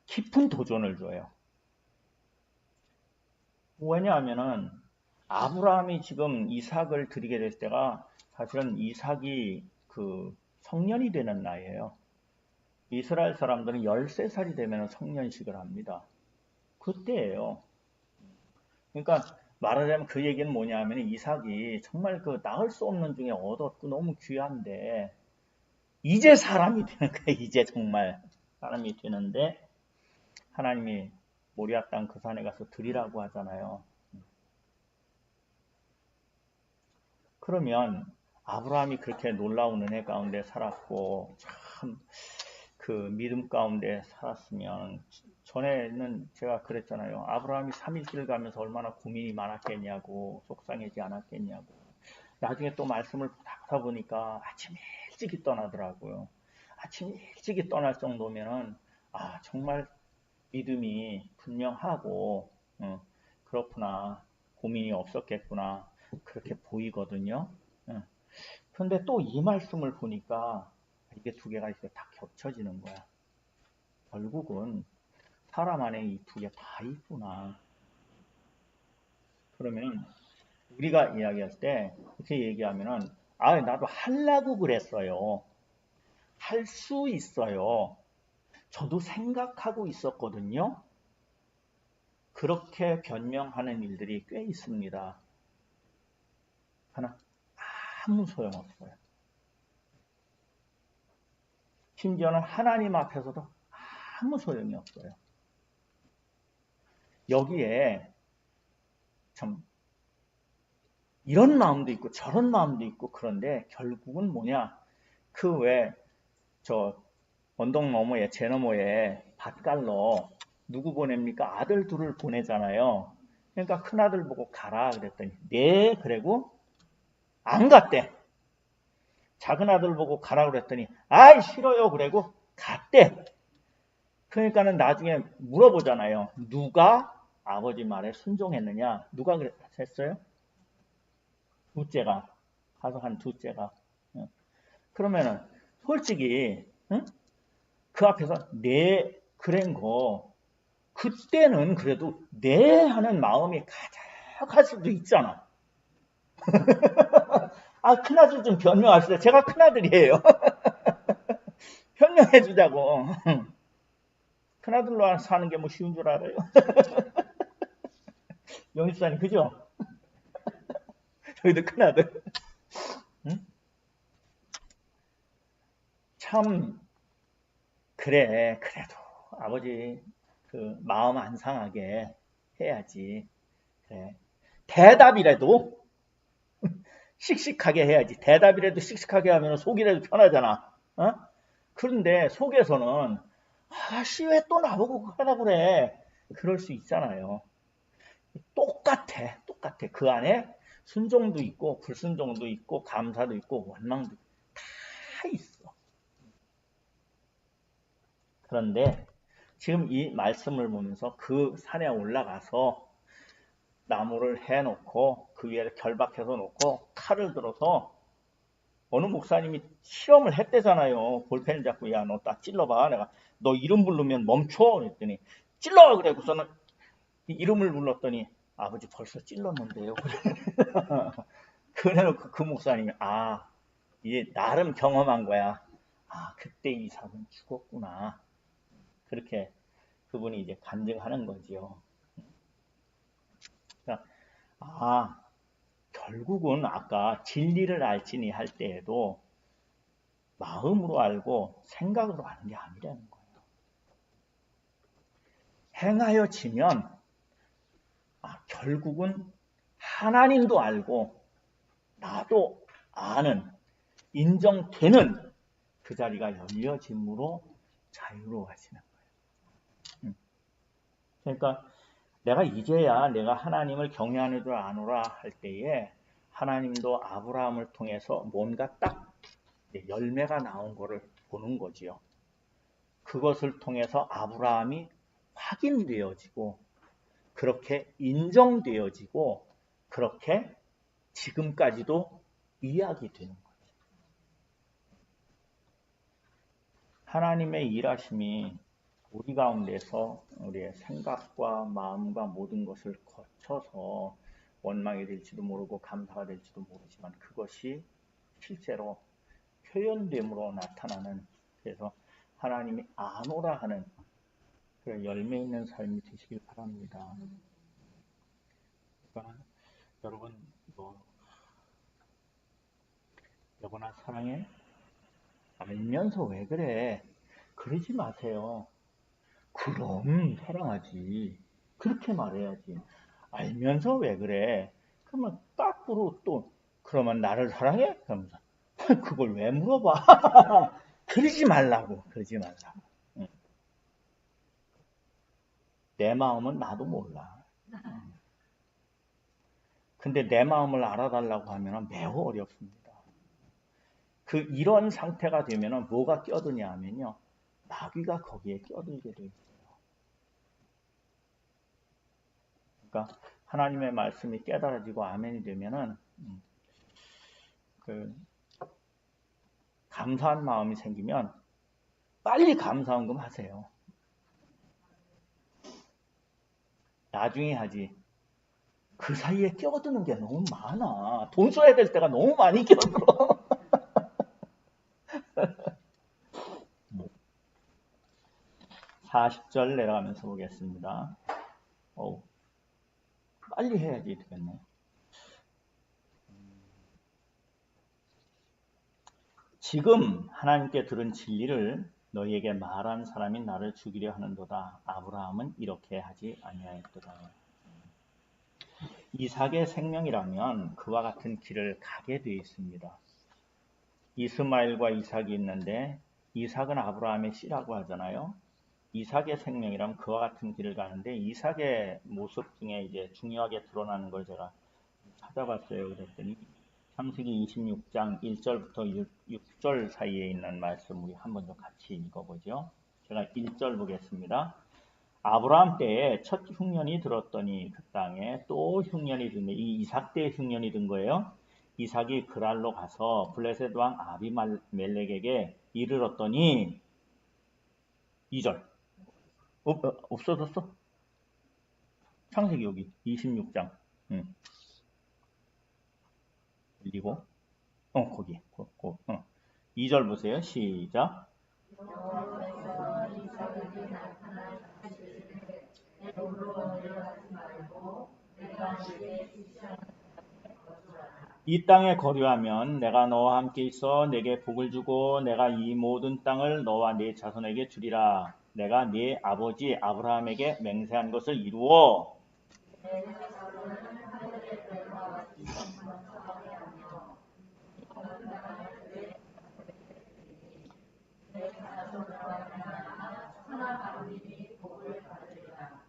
깊은 도전을 줘요. 왜냐하면은 아브라함이 지금 이삭을 드리게 됐을 때가 사실은 이삭이 그 성년이 되는 나이에요. 이스라엘 사람들은 13살이 되면 성년식을 합니다. 그때예요. 그러니까 말하자면 그 얘기는 뭐냐 하면 이삭이 정말 그 낳을 수 없는 중에 얻었고 너무 귀한데 이제 사람이 되는 거야. 이제 정말 사람이 되는데 하나님이 모리아 땅 그 산에 가서 드리라고 하잖아요. 그러면 아브라함이 그렇게 놀라운 은혜 가운데 살았고 참 그 믿음 가운데 살았으면 전에는 제가 그랬잖아요. 아브라함이 3일길 가면서 얼마나 고민이 많았겠냐고 속상하지 않았겠냐고. 나중에 또 말씀을 하다 보니까 아침 일찍이 떠나더라고요. 아침 일찍이 떠날 정도면은 정말 믿음이 분명하고 그렇구나 고민이 없었겠구나 그렇게 보이거든요. 그런데 또 이 말씀을 보니까 이게 두 개가 이렇게 다 겹쳐지는 거야. 결국은 사람 안에 이 두 개 다 있구나. 그러면 우리가 이야기할 때 이렇게 얘기하면은 나도 하려고 그랬어요. 할 수 있어요. 저도 생각하고 있었거든요. 그렇게 변명하는 일들이 꽤 있습니다. 하나 아무 소용없어요. 심지어는 하나님 앞에서도 아무 소용이 없어요. 여기에 참 이런 마음도 있고 저런 마음도 있고 그런데 결국은 뭐냐 그 왜 저 언덕 너머에 제 너머에 밭갈러 누구 보냅니까? 아들 둘을 보내잖아요. 그러니까 큰아들 보고 가라 그랬더니 네 그래고 안 갔대. 작은 아들 보고 가라 그랬더니 아이 싫어요 그래고 갔대. 그러니까는 나중에 물어보잖아요. 누가 아버지 말에 순종했느냐? 누가 그랬어요? 둘째가 가서 한 둘째가. 그러면은 솔직히 그 앞에서 네 그런 거 그때는 그래도 네 하는 마음이 가득할 수도 있잖아. 큰아들 좀 변명합시다. 제가 큰아들이에요. 변명해 주자고. 큰아들로 사는 게 뭐 쉬운 줄 알아요? 영입사님 그죠? 저희도 큰아들. 응? 참 그래 그래도 아버지 그 마음 안 상하게 해야지. 그래. 대답이라도 씩씩하게 해야지. 대답이라도 씩씩하게 하면 속이라도 편하잖아. 어? 그런데 속에서는 아씨 왜 또 나보고 하라 그래. 그럴 수 있잖아요. 똑같아. 똑같아. 그 안에 순종도 있고 불순종도 있고 감사도 있고 원망도 다 있어. 그런데 지금 이 말씀을 보면서 그 산에 올라가서 나무를 해놓고 그 위에 결박해서 놓고 칼을 들어서 어느 목사님이 실험을 했대잖아요. 볼펜을 잡고 야 너 딱 찔러봐. 내가 너 이름 부르면 멈춰. 그랬더니 찔러. 그래고서는 이름을 불렀더니 아버지 벌써 찔렀는데요. 그래놓고 그 목사님이 이게 나름 경험한 거야. 그때 이삭은 죽었구나. 그렇게 그분이 이제 간증하는 거지요. 그러니까, 결국은 아까 진리를 알지니 할 때에도 마음으로 알고 생각으로 아는 게 아니라는 거예요. 행하여 지면 결국은 하나님도 알고 나도 아는 인정되는 그 자리가 열려짐으로 자유로워지는 거예요. 그러니까 내가 이제야 내가 하나님을 경외하는 줄 아노라 할 때에 하나님도 아브라함을 통해서 뭔가 딱 열매가 나온 거를 보는 거지요. 그것을 통해서 아브라함이 확인되어지고 그렇게 인정되어지고 그렇게 지금까지도 이야기되는 거예요. 하나님의 일하심이 우리 가운데서 우리의 생각과 마음과 모든 것을 거쳐서 원망이 될지도 모르고 감사가 될지도 모르지만 그것이 실제로 표현됨으로 나타나는, 그래서 하나님이 아노라 하는 그 열매 있는 삶이 되시길 바랍니다. 그러니까 여러분 여보나 사랑해? 알면서 왜 그래? 그러지 마세요. 그럼 사랑하지. 그렇게 말해야지. 알면서 왜 그래? 그러면 까꾸로 또 그러면 나를 사랑해? 그러면서 그걸 왜 물어봐? 그러지 말라고. 그러지 말라고. 응. 내 마음은 나도 몰라. 근데 내 마음을 알아달라고 하면 매우 어렵습니다. 이런 상태가 되면 뭐가 껴드냐 하면요. 마귀가 거기에 껴들게 돼 있어요. 그러니까 하나님의 말씀이 깨달아지고 아멘이 되면은 감사한 마음이 생기면 빨리 감사한금 하세요. 나중에 하지. 그 사이에 끼어드는 게 너무 많아. 돈 써야 될 때가 너무 많이 끼어들어. 40절 내려가면서 보겠습니다. 빨리 해야지 되겠네. 지금 하나님께 들은 진리를 너희에게 말한 사람이 나를 죽이려 하는도다. 아브라함은 이렇게 하지 아니하였도다. 이삭의 생명이라면 그와 같은 길을 가게 되어 있습니다. 이스마엘과 이삭이 있는데 이삭은 아브라함의 씨라고 하잖아요. 이삭의 생명이라면 그와 같은 길을 가는데 이삭의 모습 중에 이제 중요하게 드러나는 걸 제가 찾아봤어요. 그랬더니 창세기 26장 1절부터 6절 사이에 있는 말씀 우리 한번 더 같이 읽어보죠. 제가 1절 보겠습니다. 아브라함 때에 첫 흉년이 들었더니 그 땅에 또 흉년이 든데 이 이삭 때 흉년이 든 거예요. 이삭이 그랄로 가서 블레셋 왕 아비멜렉에게 이르렀더니 2절 없어졌어? 창세기 여기 26장 그리고 거기 2절 보세요. 시작. 이 땅에 거류하면 내가 너와 함께 있어 내게 복을 주고 내가 이 모든 땅을 너와 네 자손에게 주리라. 내가 네 아버지 아브라함에게 맹세한 것을 이루어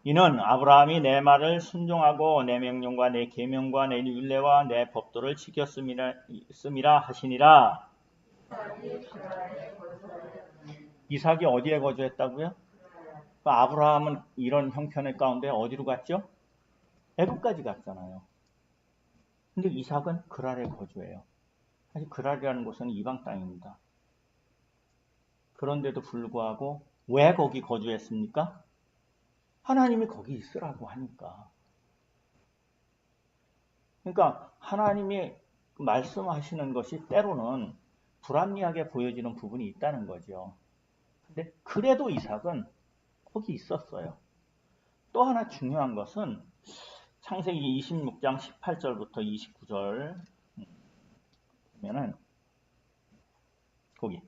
이는 아브라함이 내 말을 순종하고 내 명령과 내 계명과 내 율례와 내 법도를 지켰음이라 하시니라. 이삭이 어디에 거주했다고요? 아브라함은 이런 형편의 가운데 어디로 갔죠? 애굽까지 갔잖아요. 근데 이삭은 그랄에 거주해요. 사실 그랄이라는 곳은 이방 땅입니다. 그런데도 불구하고 왜 거기 거주했습니까? 하나님이 거기 있으라고 하니까. 그러니까 하나님이 말씀하시는 것이 때로는 불합리하게 보여지는 부분이 있다는 거죠. 근데 그래도 이삭은 거기 있었어요. 또 하나 중요한 것은 창세기 26장 18절부터 29절 보면은 거기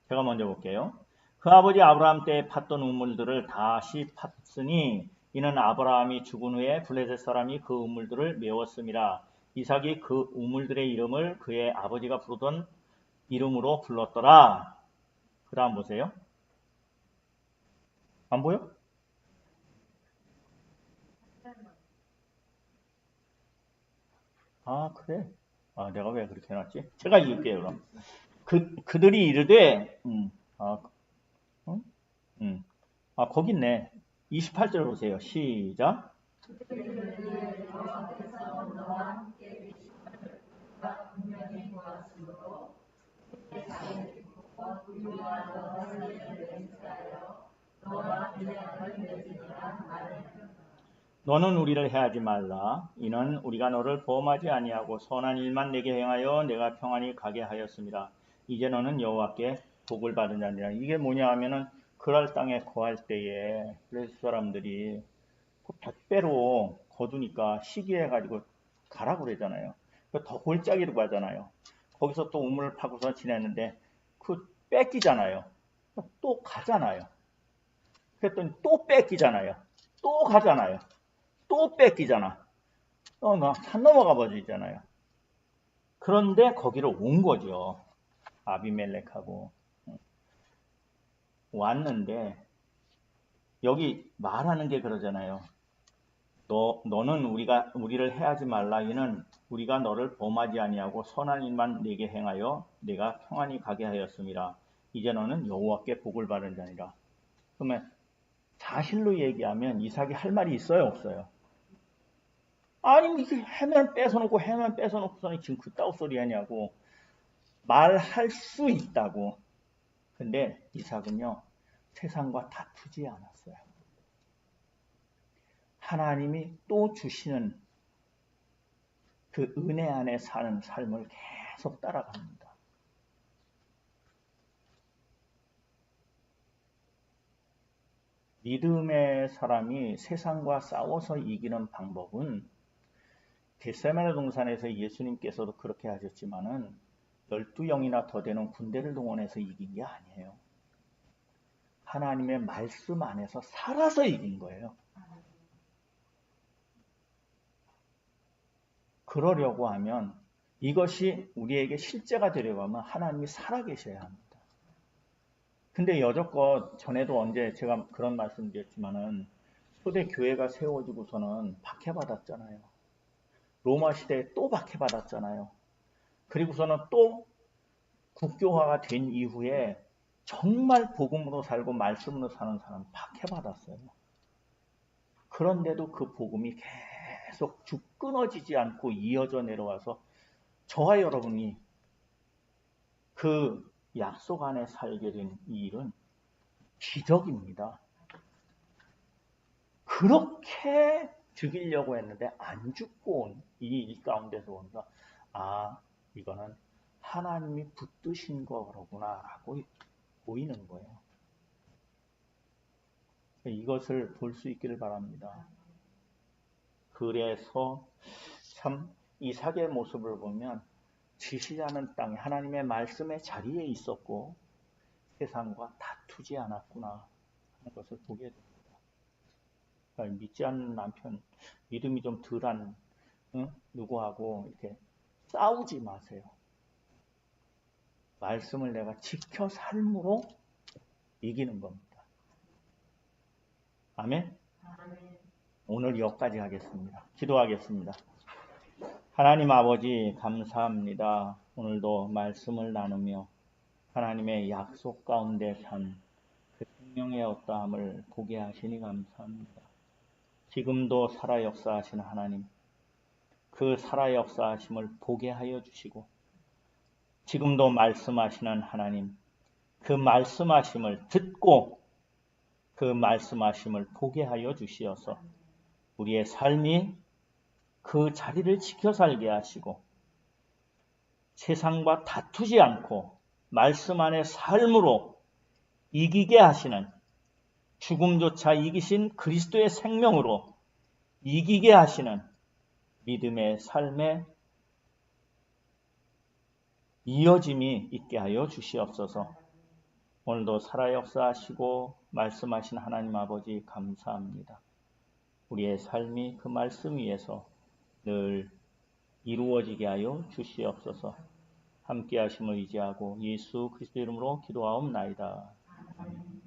제가 먼저 볼게요. 그 아버지 아브라함 때에 팠던 우물들을 다시 팠으니 이는 아브라함이 죽은 후에 블레셋 사람이 그 우물들을 메웠음이라. 이삭이 그 우물들의 이름을 그의 아버지가 부르던 이름으로 불렀더라. 그 다음 보세요. 안 보여? 아 그래? 아 내가 왜 그렇게 해놨지? 제가 읽을게요 그럼. 그들이 이르되 거기 있네. 28절 보세요. 시작. 너는 우리를 해하지 말라. 이는 우리가 너를 보험하지 아니하고 선한 일만 내게 행하여 내가 평안히 가게 하였습니다. 이제 너는 여호와께 복을 받은 자니라. 이게 뭐냐 하면은 그랄 땅에 거할 때에 블레셋 사람들이 그 100배로 거두니까 시기해가지고 가라고 그러잖아요. 더 골짜기로 가잖아요. 거기서 또 우물을 파고서 지냈는데 그 뺏기잖아요. 또 가잖아요. 그랬더니 또 뺏기잖아요. 또 가잖아요. 또 뺏기잖아. 산 넘어가 버리잖아요. 그런데 거기로 온 거죠. 아비멜렉하고 왔는데 여기 말하는 게 그러잖아요. 너는 우리를 해하지 말라. 이는 우리가 너를 범하지 아니하고 선한 일만 내게 행하여 내가 평안히 가게 하였음이라. 이제 너는 여호와께 복을 받은 자니라. 그러면 사실로 얘기하면 이삭이 할 말이 있어요, 없어요? 아니 이게 해면 뺏어놓고 해면 뺏어놓고서는 지금 그따구 소리 하냐고. 말할 수 있다고. 근데 이삭은요 세상과 다투지 않았어요. 하나님이 또 주시는 그 은혜 안에 사는 삶을 계속 따라갑니다. 믿음의 사람이 세상과 싸워서 이기는 방법은 겟세마네 동산에서 예수님께서도 그렇게 하셨지만은 12영이나 더 되는 군대를 동원해서 이긴 게 아니에요. 하나님의 말씀 안에서 살아서 이긴 거예요. 그러려고 하면 이것이 우리에게 실제가 되려고 하면 하나님이 살아계셔야 합니다. 근데 여태껏 전에도 언제 제가 그런 말씀 드렸지만은 초대 교회가 세워지고서는 박해받았잖아요. 로마 시대에 또 박해받았잖아요. 그리고서는 또 국교화가 된 이후에 정말 복음으로 살고 말씀으로 사는 사람 박해받았어요. 그런데도 그 복음이 계속 끊어지지 않고 이어져 내려와서 저와 여러분이 그 약속 안에 살게 된 이 일은 기적입니다. 그렇게 죽이려고 했는데 안 죽고 온 이 일 가운데서 보니까 이거는 하나님이 붙드신 거구나 라고 보이는 거예요. 이것을 볼 수 있기를 바랍니다. 그래서 참 이삭의 모습을 보면 지시지 않은 땅에 하나님의 말씀의 자리에 있었고 세상과 다투지 않았구나. 하는 것을 보게 됩니다. 그러니까 믿지 않는 남편, 믿음이 좀 덜한 누구하고 이렇게 싸우지 마세요. 말씀을 내가 지켜 삶으로 이기는 겁니다. 아멘? 오늘 여기까지 하겠습니다. 기도하겠습니다. 하나님 아버지 감사합니다. 오늘도 말씀을 나누며 하나님의 약속 가운데 산 그 생명의 어떠함을 보게 하시니 감사합니다. 지금도 살아 역사하시는 하나님, 그 살아 역사하심을 보게 하여 주시고 지금도 말씀하시는 하나님, 그 말씀하심을 듣고 그 말씀하심을 보게 하여 주시어서 우리의 삶이 그 자리를 지켜 살게 하시고 세상과 다투지 않고 말씀 안의 삶으로 이기게 하시는, 죽음조차 이기신 그리스도의 생명으로 이기게 하시는 믿음의 삶의 이어짐이 있게 하여 주시옵소서. 오늘도 살아 역사하시고 말씀하신 하나님 아버지 감사합니다. 우리의 삶이 그 말씀 위에서 늘 이루어지게 하여 주시옵소서. 함께 하심을 의지하고 예수 그리스도 이름으로 기도하옵나이다. 아멘.